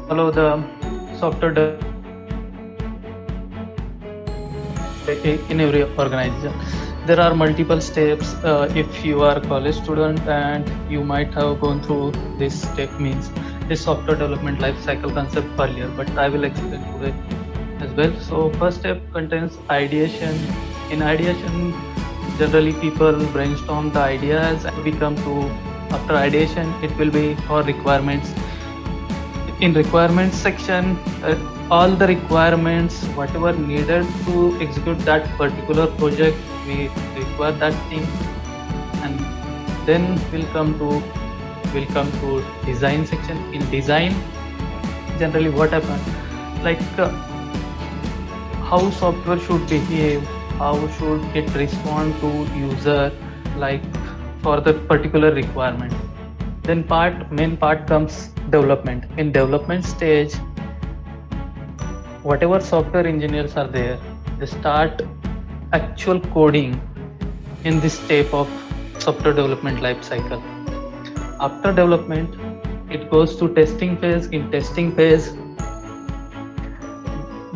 follow the software in every organization. There are multiple steps. If you are a college student and you might have gone through this step, means this software development life cycle concept earlier, but I will explain today as well. So first step contains ideation. In ideation, generally people brainstorm the ideas and we come to, after ideation it will be for requirements. In requirements section, all the requirements whatever needed to execute that particular project, we require that thing. And then we'll come to design section. In design, generally what happens, like how software should behave, how should it respond to user, like for the particular requirement. Then main part comes development. In development stage, whatever software engineers are there, they start actual coding in this step of software development life cycle. After development, it goes to testing phase. In testing phase,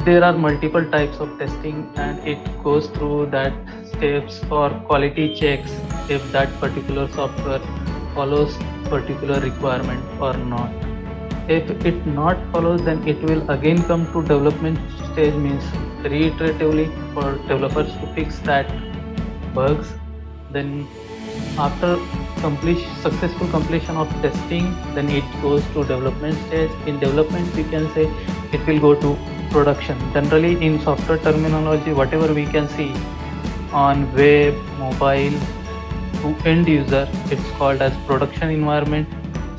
there are multiple types of testing and it goes through that steps for quality checks if that particular software follows particular requirement or not. If it not follows, then it will again come to development stage, means reiteratively for developers to fix that bugs. Then after successful completion of testing, then it goes to development stage. In development, we can say it will go to production. Generally in software terminology, whatever we can see on web, mobile, to end user, it's called as production environment.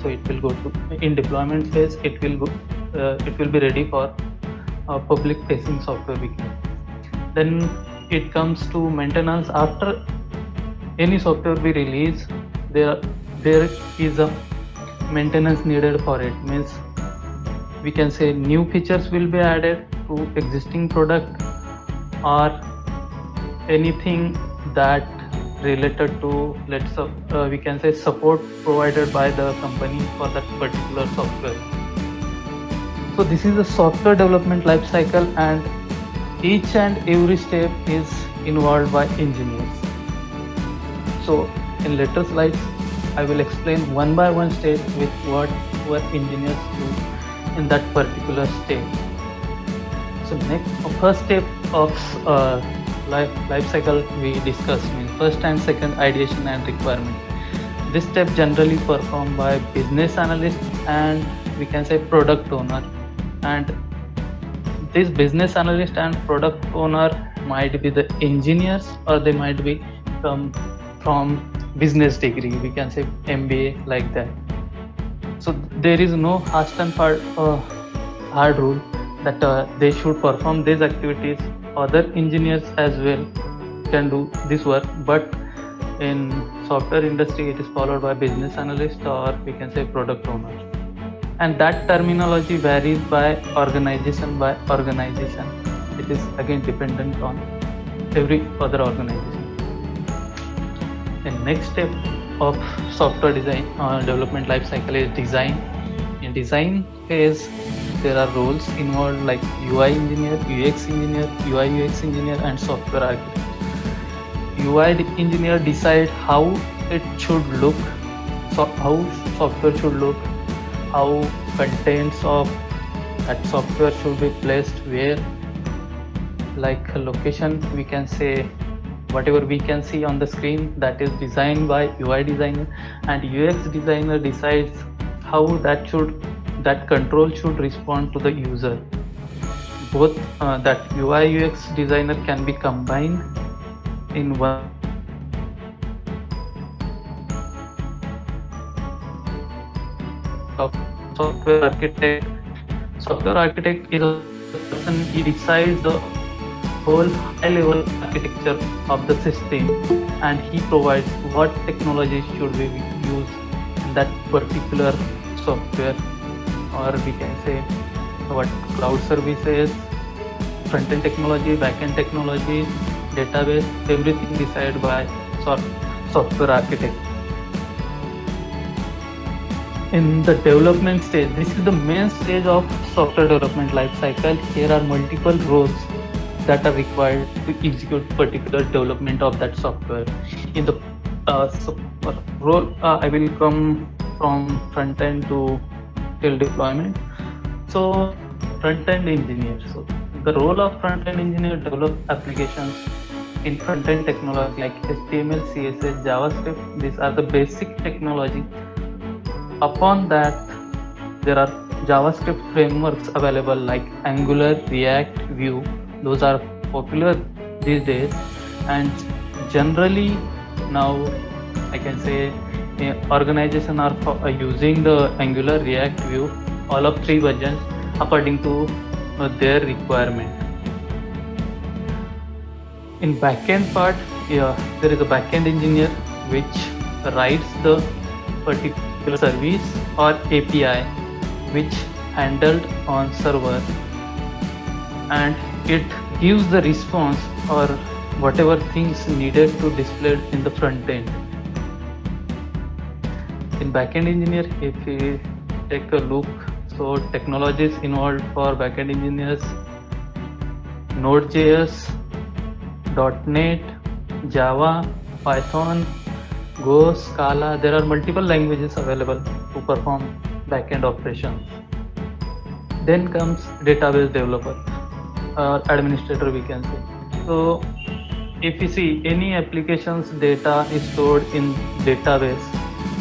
So it will go to, in deployment phase, it will be ready for public facing software. Then it comes to maintenance. After any software we release, there is a maintenance needed for it, means we can say new features will be added to existing product or anything that related to, we can say support provided by the company for that particular software. So this is the software development life cycle, and each and every step is involved by engineers. So in later slides, I will explain one by one step with what engineers do in that particular step. So first step of life cycle we discuss, means first and second, ideation and requirement. This step generally performed by business analyst and we can say product owner. And this business analyst and product owner might be the engineers, or they might be come from business degree, we can say MBA, like that. So there is no hard rule that they should perform these activities. Other engineers as well can do this work, but in software industry it is followed by business analyst, or we can say product owner. And that terminology varies by organization. It is again dependent on every other organization. The next step of software design development life cycle is design. In design phase, there are roles involved like UI engineer, UX engineer, UI UX engineer, and software architect. UI engineer decide how it should look, so how software should look, how contents of that software should be placed where, like a location, we can say whatever we can see on the screen, that is designed by UI designer, and UX designer decides how that control should respond to the user. Both that UI UX designer can be combined in one of software architect. Software architect is a person, he decides the whole high level architecture of the system, and he provides what technology should be used in that particular software, or we can say what cloud services, front end technology, back end technology, database, everything decided by software architect. In the development stage, this is the main stage of software development life cycle. Here are multiple roles that are required to execute particular development of that software. In the role, I will come from front end to till deployment. So front end engineer. So the role of front end engineer develop applications in front end technology like HTML, CSS, JavaScript. These are the basic technology. Upon that, there are JavaScript frameworks available like Angular, React, Vue. Those are popular these days, and generally now I can say organizations are using the Angular, React, Vue, all of three versions according to their requirement. In backend part, there is a backend engineer which writes the particular service or API which handled on server, and it gives the response or whatever things needed to display in the front end. In backend engineer, if we take a look, so technologies involved for backend engineers: Node.js, .NET, Java, Python, Go, Scala. There are multiple languages available to perform backend operations. Then comes database developer or administrator, we can say. So if you see any application's data is stored in database,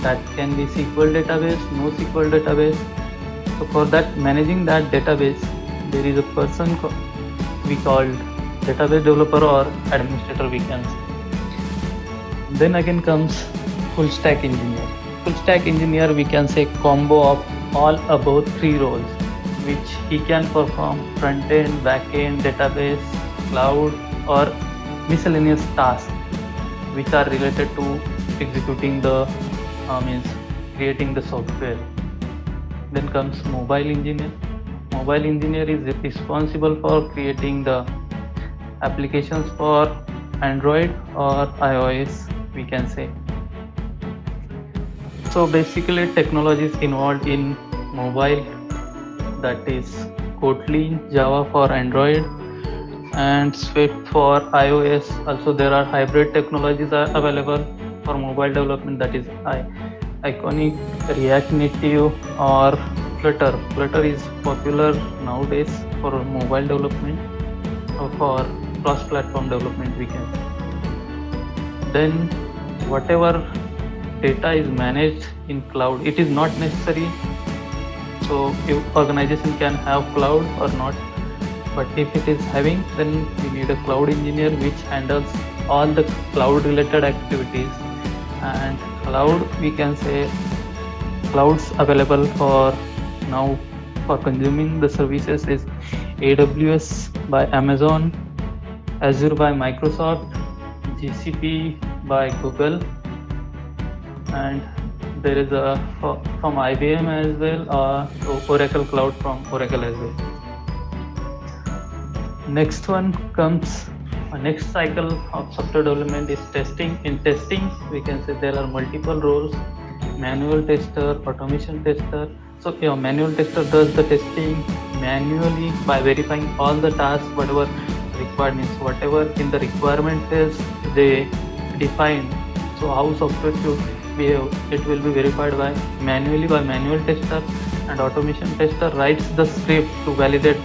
that can be SQL database, NoSQL database. So for that, managing that database, there is a person we called database developer or administrator, we can say. Then again comes full stack engineer. Full stack engineer, we can say combo of all above three roles, which he can perform front end, back end, database, cloud, or miscellaneous tasks which are related to executing the means creating the software. Then comes mobile engineer. Mobile engineer is responsible for creating the applications for Android or iOS, we can say. So basically technologies involved in mobile, that is Kotlin, Java for Android, and Swift for iOS. Also there are hybrid technologies are available for mobile development, that is Iconic, React Native, or Flutter. Flutter is popular nowadays for mobile development or for cross-platform development, we can say. Then whatever data is managed in cloud, it is not necessary. So if organization can have cloud or not, but if it is having, then we need a cloud engineer which handles all the cloud related activities. And cloud, we can say clouds available for now for consuming the services is AWS by Amazon, Azure by Microsoft, GCP by Google, and there is a from IBM as well, Oracle Cloud from Oracle as well. Next one comes next cycle of software development is testing. In testing, we can say there are multiple roles: manual tester, automation tester. So manual tester does the testing manually by verifying all the tasks, whatever requirements, whatever in the requirement is they define. So how software should behave, it will be verified by manually by manual tester, and automation tester writes the script to validate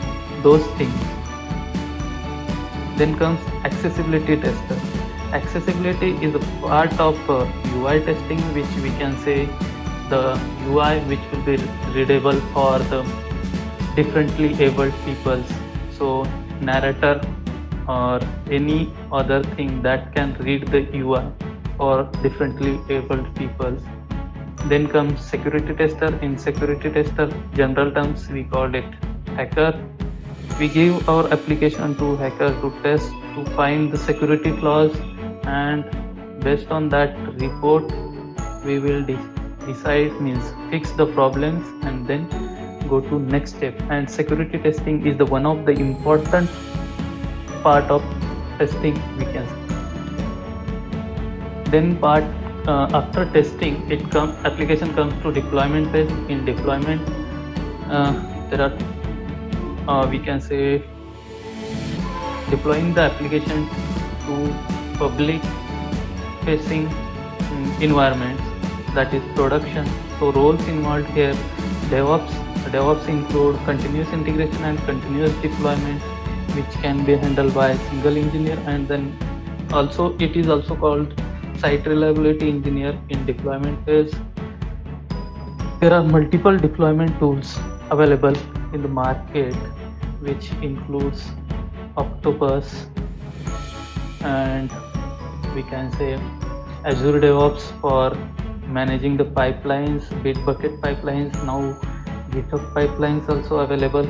those things. Then comes accessibility tester. Accessibility is a part of UI testing, which we can say the UI which will be readable for the differently abled people. So narrator or any other thing that can read the UI for differently abled people. Then comes security tester. In security tester, general terms we call it hacker. We give our application to hacker to test, to find the security flaws, and based on that report we will decide, means fix the problems, and then go to next step. And security testing is the one of the important part of testing, we can say. Then part after testing, application comes to deployment phase. In deployment, there are we can say deploying the application to public facing environments, that is production. So roles involved here, DevOps include continuous integration and continuous deployment, which can be handled by a single engineer, and then also it is also called site reliability engineer. In deployment phase, there are multiple deployment tools available in the market, which includes Octopus, and we can say Azure DevOps for managing the pipelines, Bitbucket pipelines, now GitHub pipelines also available.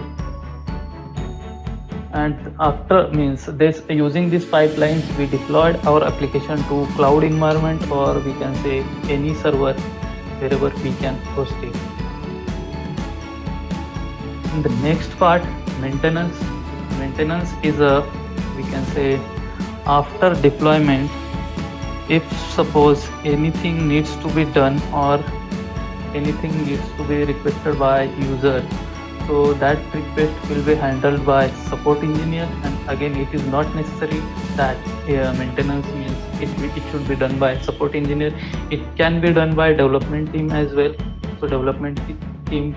And after means this, using these pipelines, we deployed our application to cloud environment, or we can say any server wherever we can host it. In the next part, maintenance. Maintenance is a, we can say, after deployment, if suppose anything needs to be done or anything needs to be requested by user, so that request will be handled by support engineer. And again, it is not necessary that maintenance means it should be done by support engineer. It can be done by development team as well. So development team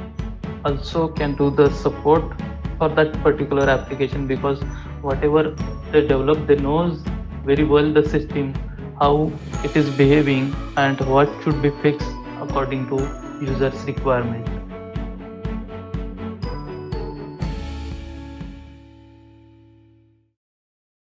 also can do the support for that particular application, because whatever they develop, they knows very well the system, how it is behaving, and what should be fixed according to users requirement.